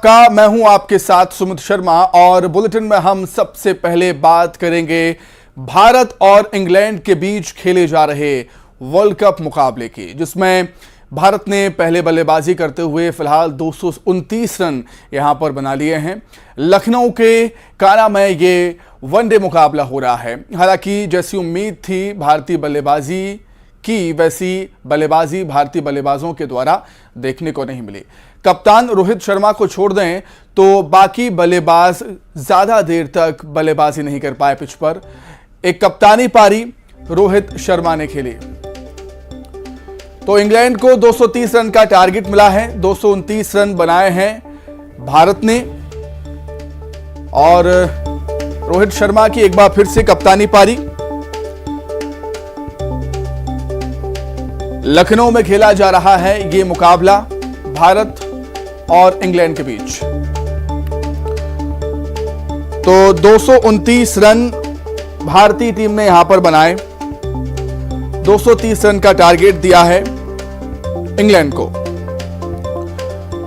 आपका। मैं हूं आपके साथ सुमित शर्मा और बुलेटिन में हम सबसे पहले बात करेंगे भारत और इंग्लैंड के बीच खेले जा रहे वर्ल्ड कप मुकाबले की, जिसमें भारत ने पहले बल्लेबाजी करते हुए फिलहाल 229 रन यहां पर बना लिए हैं। लखनऊ के कारा में ये वनडे मुकाबला हो रहा है। हालांकि जैसी उम्मीद थी भारतीय बल्लेबाजी की, वैसी बल्लेबाजी भारतीय बल्लेबाजों के द्वारा देखने को नहीं मिली। कप्तान रोहित शर्मा को छोड़ दें तो बाकी बल्लेबाज ज्यादा देर तक बल्लेबाजी नहीं कर पाए पिच पर। एक कप्तानी पारी रोहित शर्मा ने खेली तो इंग्लैंड को 230 रन का टारगेट मिला है। 229 रन बनाए हैं भारत ने और रोहित शर्मा की एक बार फिर से कप्तानी पारी। लखनऊ में खेला जा रहा है ये मुकाबला भारत और इंग्लैंड के बीच। तो 229 रन भारतीय टीम ने यहां पर बनाए। 230 रन का टारगेट दिया है इंग्लैंड को।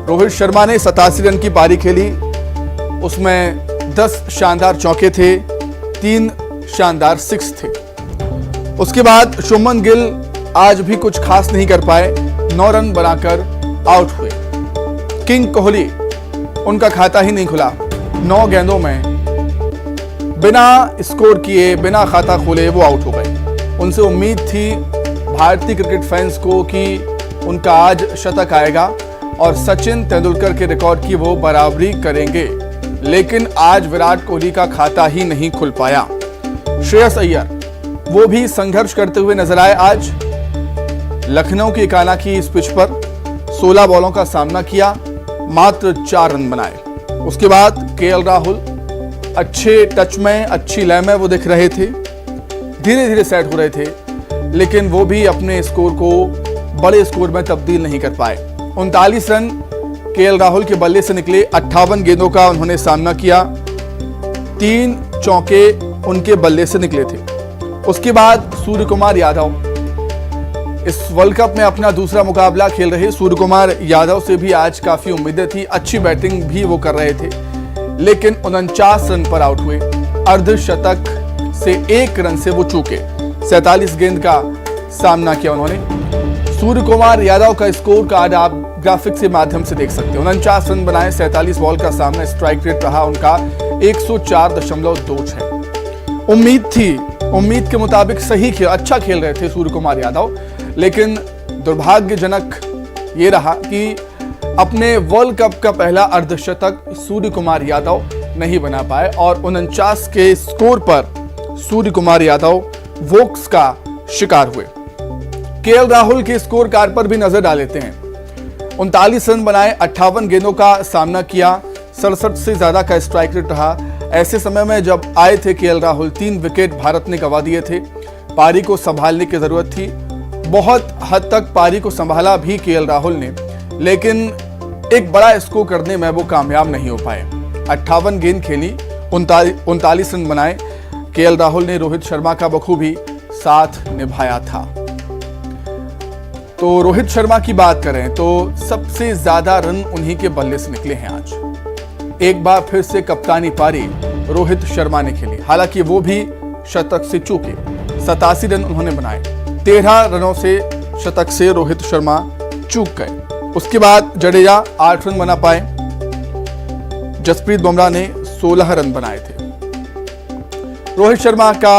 रोहित शर्मा ने 87 रन की पारी खेली, उसमें 10 शानदार चौके थे, 3 शानदार सिक्स थे। उसके बाद शुभमन गिल आज भी कुछ खास नहीं कर पाए, 9 रन बनाकर आउट हुए। किंग कोहली, उनका खाता ही नहीं खुला। 9 गेंदों में बिना स्कोर किए, बिना खाता खोले वो आउट हो गए। उनसे उम्मीद थी भारतीय क्रिकेट फैंस को कि उनका आज शतक आएगा और सचिन तेंदुलकर के रिकॉर्ड की वो बराबरी करेंगे, लेकिन आज विराट कोहली का खाता ही नहीं खुल पाया। श्रेयस अय्यर वो भी संघर्ष करते हुए नजर आए। आज लखनऊ की काना की इस पिच पर 16 बॉलों का सामना किया, मात्र 4 रन बनाए। उसके बाद केएल राहुल अच्छे टच में, अच्छी लय में वो दिख रहे थे, धीरे धीरे सेट हो रहे थे, लेकिन वो भी अपने स्कोर को बड़े स्कोर में तब्दील नहीं कर पाए। 39 रन केएल राहुल के बल्ले से निकले। 58 गेंदों का उन्होंने सामना किया, 3 चौके उनके बल्ले से निकले थे। उसके बाद सूर्य कुमार यादव इस वर्ल्ड कप में अपना दूसरा मुकाबला खेल रहे। सूर्य कुमार यादव से भी आज काफी उम्मीदें थी, अच्छी बैटिंग भी वो कर रहे थे, लेकिन 49 रन पर आउट हुए। अर्धशतक से 1 रन से वो चूके। 47 गेंद का सामना किया उन्होंने। सूर्य कुमार यादव का स्कोर कार्ड आप ग्राफिक के माध्यम से देख सकते हैं। 49 रन बनाए, 47 बॉल का सामना। स्ट्राइक रेट रहा उनका 104.26। उम्मीद थी, उम्मीद के मुताबिक सही खेल, अच्छा खेल रहे थे सूर्य कुमार यादव, लेकिन दुर्भाग्यजनक ये रहा कि अपने वर्ल्ड कप का पहला अर्धशतक सूर्य कुमार यादव नहीं बना पाए और 49 के स्कोर पर सूर्य कुमार यादव वोक्स का शिकार हुए। केएल राहुल के स्कोर कार्ड पर भी नजर डाल लेते हैं। 39 रन बनाए, 58 गेंदों का सामना किया, 67 से ज्यादा का स्ट्राइक रेट रहा। ऐसे समय में जब आए थे केएल राहुल, 3 विकेट भारत ने गंवा दिए थे। पारी को संभालने की जरूरत थी, बहुत हद तक पारी को संभाला भी केएल राहुल ने, लेकिन एक बड़ा स्कोर करने में वो कामयाब नहीं हो पाए। 58 गेंद खेली, 39 रन बनाए। केएल राहुल ने रोहित शर्मा का बखूबी साथ निभाया था। तो रोहित शर्मा की बात करें तो सबसे ज्यादा रन उन्हीं के बल्ले से निकले हैं आज। एक बार फिर से कप्तानी पारी रोहित शर्मा ने खेली, हालांकि वो भी शतक से चूके। 87 रन उन्होंने बनाए। 13 रनों से शतक से रोहित शर्मा चूक गए। उसके बाद जडेजा 8 रन बना पाए। जसप्रीत बुमराह ने 16 रन बनाए थे। रोहित शर्मा का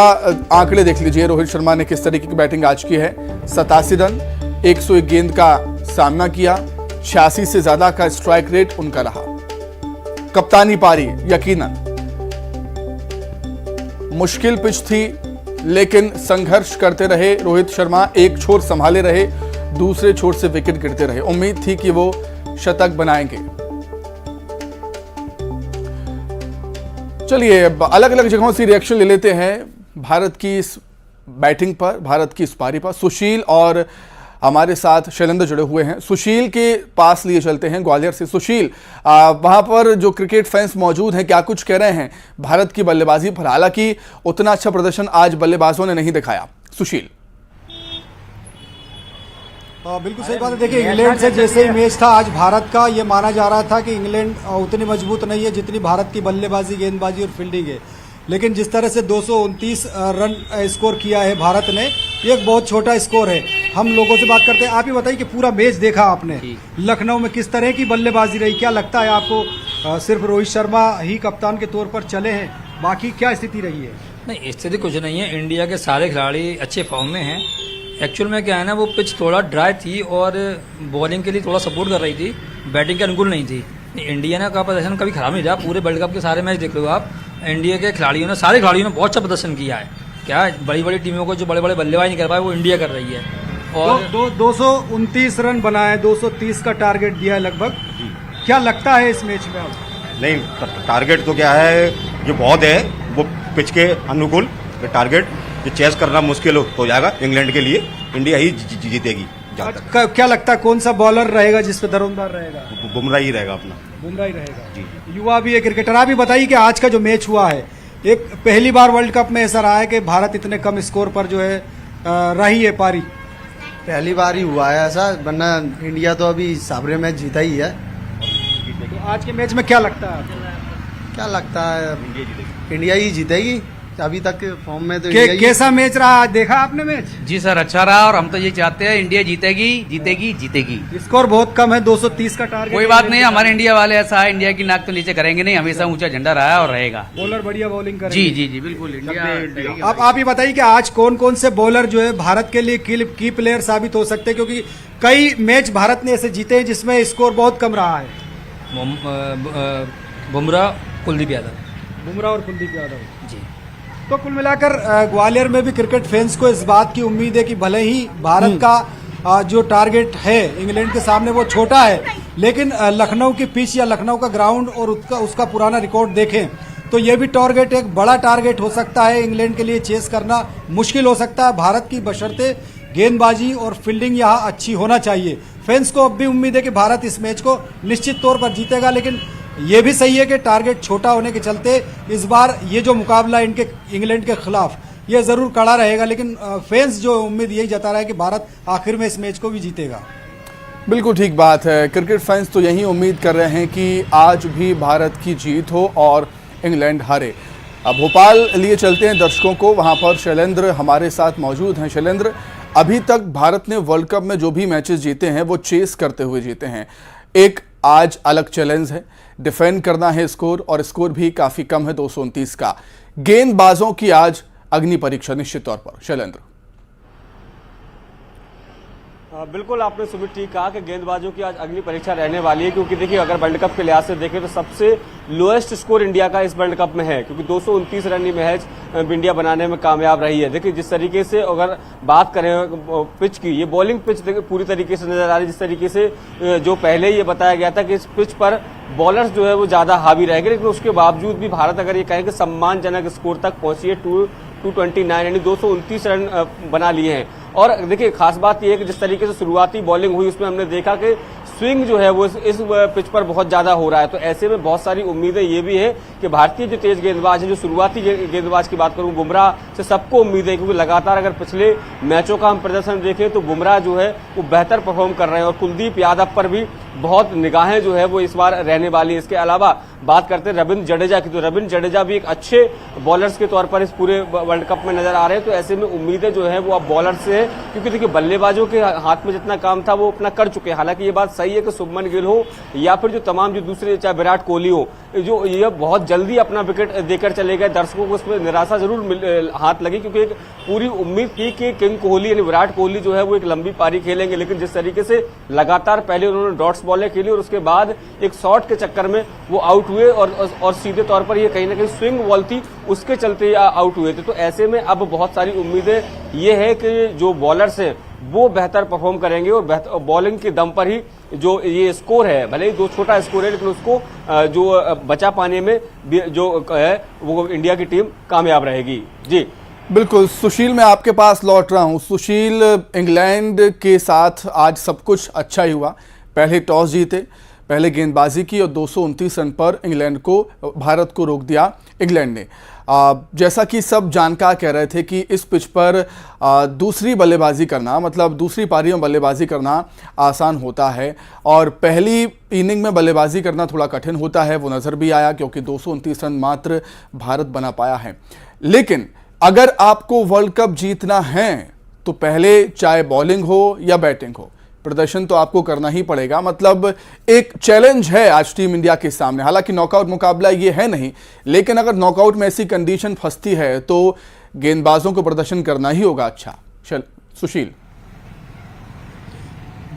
आंकड़े देख लीजिए। रोहित शर्मा ने किस तरीके की बैटिंग आज की है। 87 रन, 101 गेंद का सामना किया, 86 से ज्यादा का स्ट्राइक रेट उनका रहा। कप्तानी पारी यकीनन मुश्किल पिच थी, लेकिन संघर्ष करते रहे रोहित शर्मा। एक छोर संभाले रहे, दूसरे छोर से विकेट गिरते रहे। उम्मीद थी कि वो शतक बनाएंगे। चलिए अलग अलग जगहों से रिएक्शन ले लेते हैं भारत की इस बैटिंग पर, भारत की इस पारी पर। सुशील और हमारे साथ शैलेंद्र जुड़े हुए हैं। सुशील के पास लिए चलते हैं, ग्वालियर से। सुशील, वहां पर जो क्रिकेट फैंस मौजूद हैं, क्या कुछ कह रहे हैं भारत की बल्लेबाजी पर? हालांकि उतना अच्छा प्रदर्शन आज बल्लेबाजों ने नहीं दिखाया। सुशील। बिल्कुल सही बात है। देखिए, इंग्लैंड से जैसे ही मैच था आज भारत का, ये माना जा रहा था कि इंग्लैंड उतनी मजबूत नहीं है जितनी भारत की बल्लेबाजी, गेंदबाजी और फील्डिंग है। लेकिन जिस तरह से 229 रन स्कोर किया है भारत ने, ये एक बहुत छोटा स्कोर है। हम लोगों से बात करते हैं, आप ही बताइए कि पूरा मैच देखा आपने, लखनऊ में किस तरह की बल्लेबाजी रही, क्या लगता है आपको? सिर्फ रोहित शर्मा ही कप्तान के तौर पर चले हैं, बाकी क्या स्थिति रही है? नहीं, स्थिति कुछ नहीं है। इंडिया के सारे खिलाड़ी अच्छे फॉर्म में हैं। एक्चुअल में क्या है ना, वो पिच थोड़ा ड्राई थी और बॉलिंग के लिए थोड़ा सपोर्ट कर रही थी, बैटिंग के अनुकूल नहीं थी। इंडिया ने का प्रदर्शन कभी खराब नहीं रहा। पूरे वर्ल्ड कप के सारे मैच देख लो आप, इंडिया के खिलाड़ियों ने, सारे खिलाड़ियों ने बहुत अच्छा प्रदर्शन किया है। क्या बड़ी बड़ी टीमों को जो बड़े बड़े बल्लेबाज नहीं कर पाए, वो इंडिया कर रही है। और 229 रन बनाए, 230 का टारगेट दिया है लगभग। क्या लगता है इस मैच में? नहीं, टारगेट तो क्या है, जो बहुत है वो पिच के अनुकूल टारगेट ये चेस करना मुश्किल हो जाएगा इंग्लैंड के लिए। इंडिया ही जीतेगी। क्या लगता है कौन सा बॉलर रहेगा जिस पे दरोमदार रहेगा? बुमराह ही रहेगा अपना। बुमराह ही रहेगा जी। युवा भी है क्रिकेटर। आप भी बताइए कि आज का जो मैच हुआ है, एक पहली बार वर्ल्ड कप में ऐसा रहा है कि भारत इतने कम स्कोर पर जो है रही है पारी। पहली बार ही हुआ है ऐसा, वरना इंडिया तो अभी साबरे मैच जीता ही है। तो आज के मैच में क्या लगता है आपको? क्या लगता है? इंडिया ही जीतेगी। अभी तक फॉर्म में तो इंडिया ही। कैसा मैच रहा, देखा आपने मैच? जी सर, अच्छा रहा और हम तो ये चाहते हैं इंडिया जीतेगी जीतेगी जीतेगी। स्कोर बहुत कम है, 230 का टारगेट। कोई बात नहीं, हमारे इंडिया वाले ऐसा है, इंडिया की नाक तो नीचे करेंगे नहीं, हमेशा ऊंचा झंडा रहा है और रहेगा। बॉलर बढ़िया बॉलिंग करेंगे। जी जी जी बिल्कुल, इंडिया। आप ही बताइए कि आज कौन कौन से बॉलर जो है भारत के लिए की प्लेयर साबित हो सकते हैं, क्योंकि कई मैच भारत ने ऐसे जीते हैं जिसमें स्कोर बहुत कम रहा है। बुमराह, कुलदीप यादव। बुमराह और कुलदीप यादव जी। तो कुल मिलाकर ग्वालियर में भी क्रिकेट फैंस को इस बात की उम्मीद है कि भले ही भारत का जो टारगेट है इंग्लैंड के सामने वो छोटा है, लेकिन लखनऊ की पिच या लखनऊ का ग्राउंड और उसका पुराना रिकॉर्ड देखें तो ये भी टारगेट एक बड़ा टारगेट हो सकता है। इंग्लैंड के लिए चेस करना मुश्किल हो सकता है भारत की, बशर्ते गेंदबाजी और फील्डिंग यहाँ अच्छी होना चाहिए। फैंस को अब भी उम्मीद है कि भारत इस मैच को निश्चित तौर पर जीतेगा, लेकिन ये भी सही है कि टारगेट छोटा होने के चलते इस बार ये जो मुकाबला इनके इंग्लैंड के खिलाफ ये जरूर कड़ा रहेगा, लेकिन फैंस जो उम्मीद यही जता रहा है कि भारत आखिर में इस मैच को भी जीतेगा। बिल्कुल ठीक बात है। क्रिकेट फैंस तो यही उम्मीद कर रहे हैं कि आज भी भारत की जीत हो और इंग्लैंड हारे। अब भोपाल लिए चलते हैं दर्शकों को, वहां पर शैलेंद्र हमारे साथ मौजूद हैं। शैलेंद्र, अभी तक भारत ने वर्ल्ड कप में जो भी मैचेस जीते हैं वो चेस करते हुए जीते हैं। एक आज अलग चैलेंज है, डिफेंड करना है स्कोर, और स्कोर भी काफी कम है 229 का। गेंदबाजों की आज अग्नि परीक्षा निश्चित तौर पर। शैलेंद्र, बिल्कुल आपने सुमित ठीक कहा कि गेंदबाजों की आज अगली परीक्षा रहने वाली है, क्योंकि देखिए अगर वर्ल्ड कप के लिहाज से देखें तो सबसे लोएस्ट स्कोर इंडिया का इस वर्ल्ड कप में है, क्योंकि 229 रन ही महज इंडिया बनाने में कामयाब रही है। देखिए जिस तरीके से अगर बात करें पिच की, ये बॉलिंग पिच पूरी तरीके से नजर आ रही है। जिस तरीके से जो पहले ये बताया गया था कि इस पिच पर बॉलर्स जो है वो ज्यादा हावी रहेंगे, लेकिन उसके बावजूद भी भारत अगर ये कहें कि सम्मानजनक स्कोर तक पहुंची है, 229 यानी 229 रन बना लिए हैं। और देखिए खास बात यह है कि जिस तरीके से शुरुआती बॉलिंग हुई उसमें हमने देखा कि स्विंग जो है वो इस पिच पर बहुत ज्यादा हो रहा है। तो ऐसे में बहुत सारी उम्मीदें ये भी है कि भारतीय जो तेज गेंदबाज है, जो शुरुआती गेंदबाज की बात करूं, बुमराह से सबको उम्मीद है, क्योंकि लगातार अगर पिछले मैचों का हम प्रदर्शन देखें तो बुमराह जो है वो बेहतर परफॉर्म कर रहे हैं, और कुलदीप यादव पर भी बहुत निगाहें जो है वो इस बार रहने वाली है। इसके अलावा बात करते हैं रविंद्र जडेजा की, तो रविंद्र जडेजा भी एक अच्छे बॉलर्स के तौर पर इस पूरे वर्ल्ड कप में नजर आ रहे हैं। तो ऐसे में उम्मीदें जो है वो अब बॉलर से है, क्योंकि देखिए बल्लेबाजों के हाथ में जितना काम था वो अपना कर चुके हैं। हालांकि ये बात सही है कि शुभमन गिल हो या फिर जो तमाम जो दूसरे, चाहे विराट कोहली हो, जो ये बहुत जल्दी अपना विकेट देकर चले गए, दर्शकों को उसमें निराशा जरूर हाथ लगी, क्योंकि एक पूरी उम्मीद थी कि किंग कोहली यानी विराट कोहली जो है वो एक लंबी पारी खेलेंगे, लेकिन जिस तरीके से लगातार पहले उन्होंने डॉट्स बॉलें खेली और उसके बाद एक शॉट के चक्कर में वो आउट हुए, और सीधे तौर पर ये कहीं ना कहीं स्विंग बॉल थी उसके चलते आउट हुए थे। तो ऐसे में अब बहुत सारी उम्मीदें ये है कि जो बॉलर्स हैं वो बेहतर परफॉर्म करेंगे, और बॉलिंग के दम पर ही जो ये स्कोर है, भले ही दो छोटा स्कोर है, लेकिन उसको जो बचा पाने में जो है वो इंडिया की टीम कामयाब रहेगी। जी बिल्कुल। सुशील, मैं आपके पास लौट रहा हूं। सुशील, इंग्लैंड के साथ आज सब कुछ अच्छा ही हुआ। पहले टॉस जीते, पहले गेंदबाजी की और 229 रन पर इंग्लैंड को, भारत को रोक दिया इंग्लैंड ने। जैसा कि सब जानकार कह रहे थे कि इस पिच पर दूसरी बल्लेबाजी करना, मतलब दूसरी पारी में बल्लेबाजी करना आसान होता है और पहली इनिंग में बल्लेबाजी करना थोड़ा कठिन होता है। वो नज़र भी आया क्योंकि 229 रन मात्र भारत बना पाया है। लेकिन अगर आपको वर्ल्ड कप जीतना है तो पहले चाहे बॉलिंग हो या बैटिंग हो, प्रदर्शन तो आपको करना ही पड़ेगा। मतलब एक चैलेंज है आज टीम इंडिया के सामने। हालांकि नॉकआउट मुकाबला ये है नहीं, लेकिन अगर नॉकआउट में ऐसी कंडीशन फंसती है तो गेंदबाजों को प्रदर्शन करना ही होगा। अच्छा सुशील।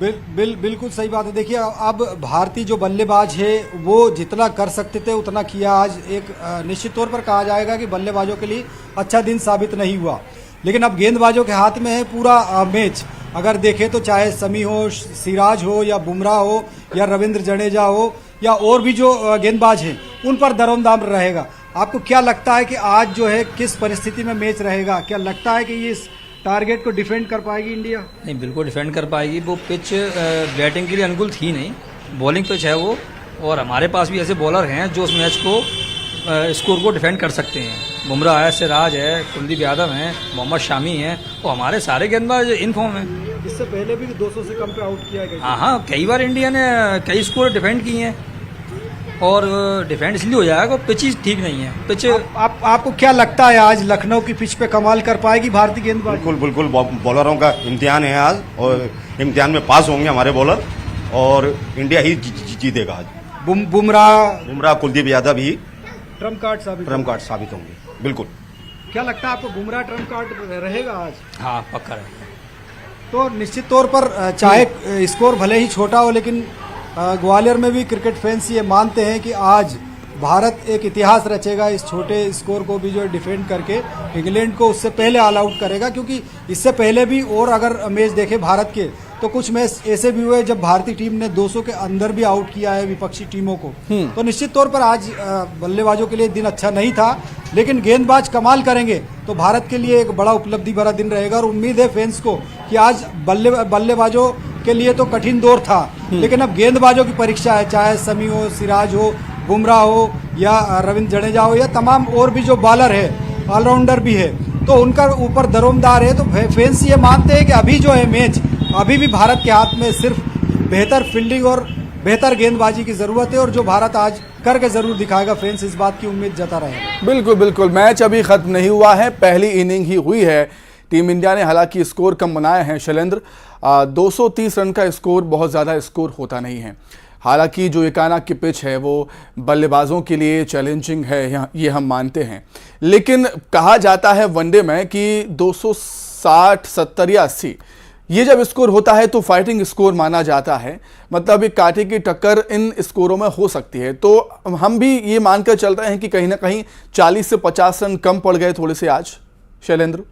बिल्कुल सही बात है। देखिए, अब भारतीय जो बल्लेबाज है वो जितना कर सकते थे उतना किया। आज एक निश्चित तौर पर कहा जाएगा कि बल्लेबाजों के लिए अच्छा दिन साबित नहीं हुआ, लेकिन अब गेंदबाजों के हाथ में है पूरा मैच। अगर देखें तो चाहे शमी हो, सिराज हो या बुमराह हो या रविंद्र जडेजा हो या और भी जो गेंदबाज हैं, उन पर दरोमदाम रहेगा। आपको क्या लगता है कि आज जो है किस परिस्थिति में मैच रहेगा? क्या लगता है कि ये इस टारगेट को डिफेंड कर पाएगी इंडिया? नहीं, बिल्कुल डिफेंड कर पाएगी। वो पिच बैटिंग के लिए अनुकूल थी नहीं, बॉलिंग पिच है वो, और हमारे पास भी ऐसे बॉलर हैं जो उस मैच को स्कोर को डिफेंड कर सकते हैं। बुमराह है, सिराज है, कुलदीप यादव हैं, मोहम्मद शामी हैं, और हमारे सारे गेंदबाज इन फॉर्म हैं। इससे पहले भी 200 से कम पे आउट किया गया। हाँ, कई बार इंडिया ने कई स्कोर डिफेंड किए हैं, और डिफेंड इसलिए हो जाएगा पिच ही ठीक नहीं है। पिच आपको क्या लगता है आज लखनऊ की पिच पे कमाल कर पाएगी भारतीय गेंदबाज? बिल्कुल बॉलरों का इम्तिहान है आज, और इम्तिहान में पास होंगे हमारे बॉलर, और इंडिया ही जीतेगा आज। बुमराह कुलदीप यादव ही ट्रम्प कार्ड साबित होंगे। बिल्कुल। क्या लगता है आपको, बुमराह ट्रम्प कार्ड रहेगा आज? हाँ, पक्का रहेगा। तो निश्चित तौर पर चाहे स्कोर भले ही छोटा हो, लेकिन ग्वालियर में भी क्रिकेट फैंस ये मानते हैं कि आज भारत एक इतिहास रचेगा इस छोटे स्कोर को भी जो डिफेंड करके इंग्लैंड को उससे पहले ऑल आउट करेगा। क्योंकि इससे पहले भी और अगर मैच देखे भारत के तो कुछ मैच ऐसे भी हुए जब भारतीय टीम ने 200 के अंदर भी आउट किया है विपक्षी टीमों को। तो निश्चित तौर पर आज बल्लेबाजों के लिए दिन अच्छा नहीं था, लेकिन गेंदबाज कमाल करेंगे तो भारत के लिए एक बड़ा उपलब्धि भरा दिन रहेगा। और उम्मीद है फैंस को कि आज बल्लेबाजों के लिए तो कठिन दौर था, लेकिन अब गेंदबाजों की परीक्षा है। चाहे शमी हो, सिराज हो, बुमराह हो या रविंद्र जडेजा हो या तमाम और भी जो बॉलर है, ऑलराउंडर भी है, तो उनका ऊपर दरोमदार है। तो फैंस ये मानते हैं कि अभी जो है मैच अभी भी भारत के हाथ में सिर्फ बेहतर फील्डिंग और बेहतर गेंदबाजी की जरूरत है, और जो भारत आज करके जरूर दिखाएगा। फैंस इस बात की उम्मीद जता रहे हैं। बिल्कुल मैच अभी खत्म नहीं हुआ है, पहली इनिंग ही हुई है। टीम इंडिया ने हालांकि स्कोर कम बनाए हैं शैलेंद्र, 230 रन का स्कोर बहुत ज़्यादा स्कोर होता नहीं है। हालांकि जो एकाना की पिच है वो बल्लेबाजों के लिए चैलेंजिंग है, ये हम मानते हैं। लेकिन कहा जाता है वनडे में कि 260, 70 या 80 ये जब स्कोर होता है तो फाइटिंग स्कोर माना जाता है। मतलब एक कांटे की टक्कर इन स्कोरों में हो सकती है। तो हम भी ये मानकर चल रहे हैं कि कहीं ना कहीं 40 से 50 रन कम पड़ गए थोड़े से आज शैलेंद्र।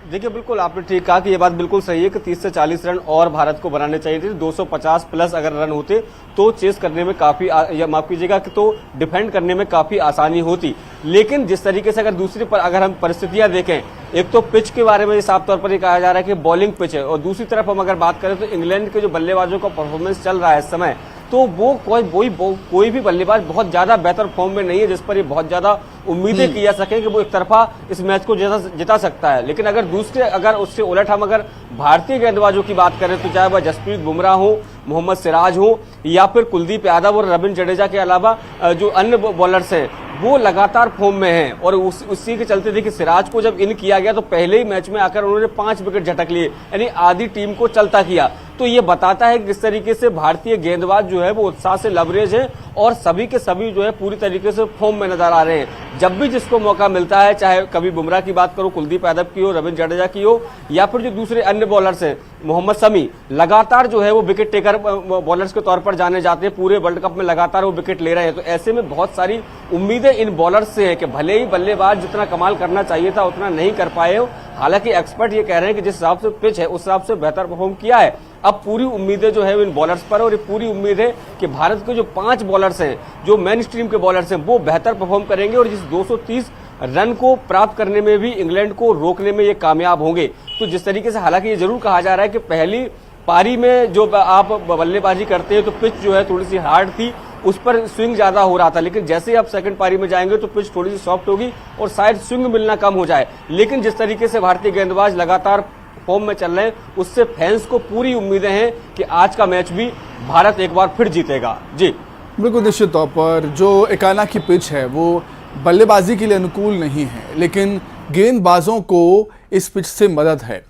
देखिए, बिल्कुल आपने ठीक कहा कि ये बात बिल्कुल सही है कि 30 से 40 रन और भारत को बनाने चाहिए थे। 250 प्लस अगर रन होते तो चेस करने में काफी, या माफ कीजिएगा कि तो डिफेंड करने में काफी आसानी होती। लेकिन जिस तरीके से अगर दूसरी पर अगर हम परिस्थितियां देखें, एक तो पिच के बारे में साफ तौर पर ये कहा जा रहा है कि बॉलिंग पिच है, और दूसरी तरफ हम अगर बात करें तो इंग्लैंड के जो बल्लेबाजों का परफॉर्मेंस चल रहा है इस समय, तो वो कोई भी बल्लेबाज बहुत ज्यादा बेहतर फॉर्म में नहीं है जिस पर ये बहुत ज्यादा उम्मीदें की जा सके कि वो एक तरफा इस मैच को जिता सकता है। लेकिन अगर उससे उलट हम अगर भारतीय गेंदबाजों की बात करें तो चाहे वह जसप्रीत बुमराह हो, मोहम्मद सिराज हो या फिर कुलदीप यादव और रविंद्र जडेजा के अलावा जो अन्य बॉलर्स हैं वो लगातार फॉर्म में हैं। और उसी के चलते देखिए, सिराज को जब इन किया गया तो पहले ही मैच में आकर उन्होंने 5 विकेट झटक लिए, यानी आधी टीम को चलता किया। तो ये बताता है कि किस तरीके से भारतीय गेंदबाज जो है वो उत्साह से लबरेज है, और सभी के सभी जो है पूरी तरीके से फॉर्म में नजर आ रहे हैं। जब भी जिसको मौका मिलता है, चाहे कभी बुमराह की बात करो, कुलदीप यादव की हो, रविंद्र जडेजा की हो, या फिर जो दूसरे अन्य बॉलर्स हैं, मोहम्मद शमी, लगातार जो है वो विकेट टेकर बॉलर्स के तौर पर जाने जाते हैं। पूरे वर्ल्ड कप में लगातार वो विकेट ले रहे हैं। तो ऐसे में बहुत सारी उम्मीदें इन बॉलर्स से है कि भले ही बल्लेबाज जितना कमाल करना चाहिए था उतना नहीं कर पाए हो। हालांकि एक्सपर्ट ये कह रहे हैं कि जिस हिसाब से पिच है उस हिसाब से बेहतर परफॉर्म किया है। अब पूरी उम्मीदें जो है इन बॉलर्स पर, और ये पूरी उम्मीद है कि भारत के जो 5 बॉलर्स हैं, जो मेन स्ट्रीम के बॉलर्स हैं, वो बेहतर परफॉर्म करेंगे और जिस 230 रन को प्राप्त करने में भी इंग्लैंड को रोकने में ये कामयाब होंगे। तो जिस तरीके से, हालांकि ये जरूर कहा जा रहा है कि पहली पारी में जो आप बल्लेबाजी करते हैं तो पिच जो है थोड़ी सी हार्ड थी, उस पर स्विंग ज्यादा हो रहा था, लेकिन जैसे ही आप सेकंड पारी में जाएंगे तो पिच थोड़ी सी सॉफ्ट होगी और शायद स्विंग मिलना कम हो जाए। लेकिन जिस तरीके से भारतीय गेंदबाज लगातार फॉर्म में चल रहे हैं, उससे फैंस को पूरी उम्मीदें हैं कि आज का मैच भी भारत एक बार फिर जीतेगा। जी बिल्कुल, निश्चित तौर पर जो एकाना की पिच है वो बल्लेबाजी के लिए अनुकूल नहीं है, लेकिन गेंदबाजों को इस पिच से मदद है।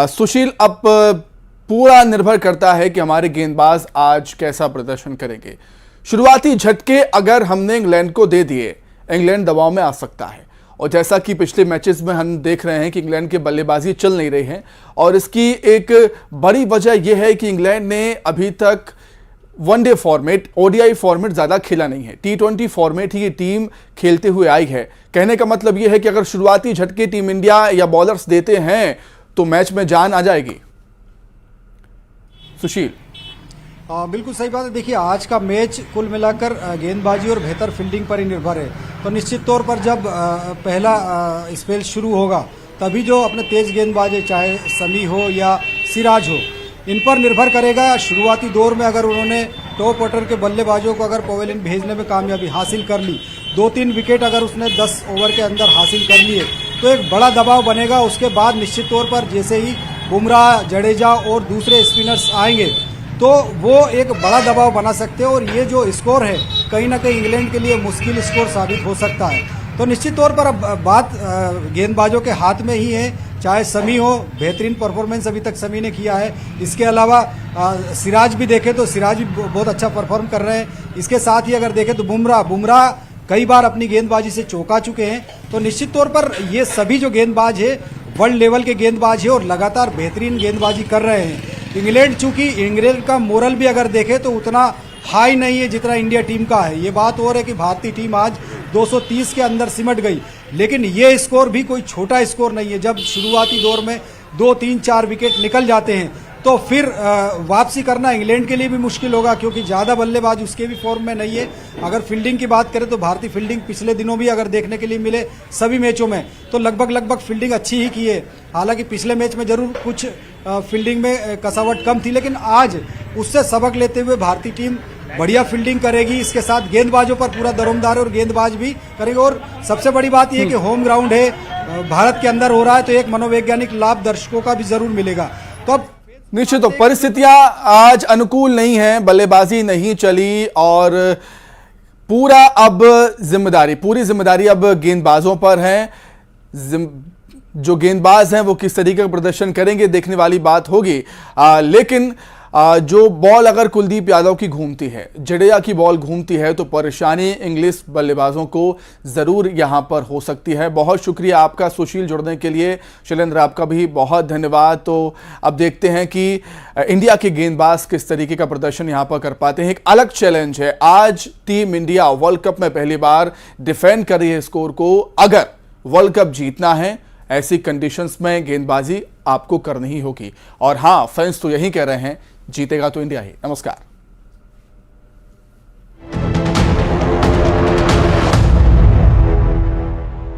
सुशील, अब पूरा निर्भर करता है कि हमारे गेंदबाज आज कैसा प्रदर्शन करेंगे। शुरुआती झटके अगर हमने इंग्लैंड को दे दिए, इंग्लैंड दबाव में आ सकता है, और जैसा कि पिछले मैचेस में हम देख रहे हैं कि इंग्लैंड की बल्लेबाजी चल नहीं रही है, और इसकी एक बड़ी वजह यह है कि इंग्लैंड ने अभी तक वनडे फॉर्मेट, ओडीआई फॉर्मेट ज्यादा खेला नहीं है। T20 फॉर्मेट ही ये टीम खेलते हुए आई है। कहने का मतलब यह है कि अगर शुरुआती झटके टीम इंडिया या बॉलर्स देते हैं तो मैच में जान आ जाएगी। सुशील, बिल्कुल सही बात है। देखिए, आज का मैच कुल मिलाकर गेंदबाजी और बेहतर फील्डिंग पर ही निर्भर है। तो निश्चित तौर पर जब पहला स्पेल शुरू होगा तभी जो अपने तेज गेंदबाज है, चाहे समी हो या सिराज हो, इन पर निर्भर करेगा। शुरुआती दौर में अगर उन्होंने टॉप ऑर्डर के बल्लेबाजों को अगर पवेलियन भेजने में कामयाबी हासिल कर ली, 2-3 विकेट अगर उसने 10 ओवर के अंदर हासिल कर लिए, तो एक बड़ा दबाव बनेगा। उसके बाद निश्चित तौर पर जैसे ही बुमराह, जडेजा और दूसरे स्पिनर्स आएंगे तो वो एक बड़ा दबाव बना सकते हैं, और ये जो स्कोर है कहीं ना कहीं इंग्लैंड के लिए मुश्किल स्कोर साबित हो सकता है। तो निश्चित तौर पर अब बात गेंदबाजों के हाथ में ही है। चाहे समी हो, बेहतरीन परफॉर्मेंस अभी तक समी ने किया है। इसके अलावा सिराज भी देखें तो सिराज भी बहुत अच्छा परफॉर्म कर रहे हैं। इसके साथ ही अगर देखें तो बुमराह कई बार अपनी गेंदबाजी से चौंका चुके हैं। तो निश्चित तौर पर ये सभी जो गेंदबाज है वर्ल्ड लेवल के गेंदबाज है और लगातार बेहतरीन गेंदबाजी कर रहे हैं। चूंकि इंग्लैंड का मोरल भी अगर देखें तो उतना हाई नहीं है जितना इंडिया टीम का है। ये बात और है कि भारतीय टीम आज 230 के अंदर सिमट गई, लेकिन ये स्कोर भी कोई छोटा स्कोर नहीं है। जब शुरुआती दौर में 2, 3, 4 विकेट निकल जाते हैं तो फिर वापसी करना इंग्लैंड के लिए भी मुश्किल होगा, क्योंकि ज़्यादा बल्लेबाज उसके भी फॉर्म में नहीं है। अगर फील्डिंग की बात करें तो भारतीय फील्डिंग पिछले दिनों भी अगर देखने के लिए मिले सभी मैचों में तो लगभग फील्डिंग अच्छी ही की है। हालांकि पिछले मैच में जरूर कुछ फील्डिंग में कसावट कम थी, लेकिन आज उससे सबक लेते हुए भारतीय टीम बढ़िया फील्डिंग करेगी। इसके साथ गेंदबाजों पर पूरा दरोमदार और गेंदबाज भी करेंगे। और सबसे बड़ी बात यह कि होम ग्राउंड है, भारत के अंदर हो रहा है, तो एक मनोवैज्ञानिक लाभ दर्शकों का भी जरूर मिलेगा। तो अब निश्चित तो परिस्थितियां आज अनुकूल नहीं है, बल्लेबाजी नहीं चली, और पूरी जिम्मेदारी अब गेंदबाजों पर है। जो गेंदबाज हैं वो किस तरीके का प्रदर्शन करेंगे देखने वाली बात होगी। लेकिन जो बॉल अगर कुलदीप यादव की घूमती है, जडेजा की बॉल घूमती है, तो परेशानी इंग्लिश बल्लेबाजों को जरूर यहां पर हो सकती है। बहुत शुक्रिया आपका सुशील, जुड़ने के लिए। शैलेंद्र, आपका भी बहुत धन्यवाद। तो अब देखते हैं कि इंडिया के गेंदबाज किस तरीके का प्रदर्शन यहां पर कर पाते हैं। एक अलग चैलेंज है आज। टीम इंडिया वर्ल्ड कप में पहली बार डिफेंड कर रही है स्कोर को। अगर वर्ल्ड कप जीतना है, ऐसी कंडीशंस में गेंदबाजी आपको करनी ही होगी। और हां, फैंस तो यही कह रहे हैं, जीतेगा तो इंडिया ही। नमस्कार।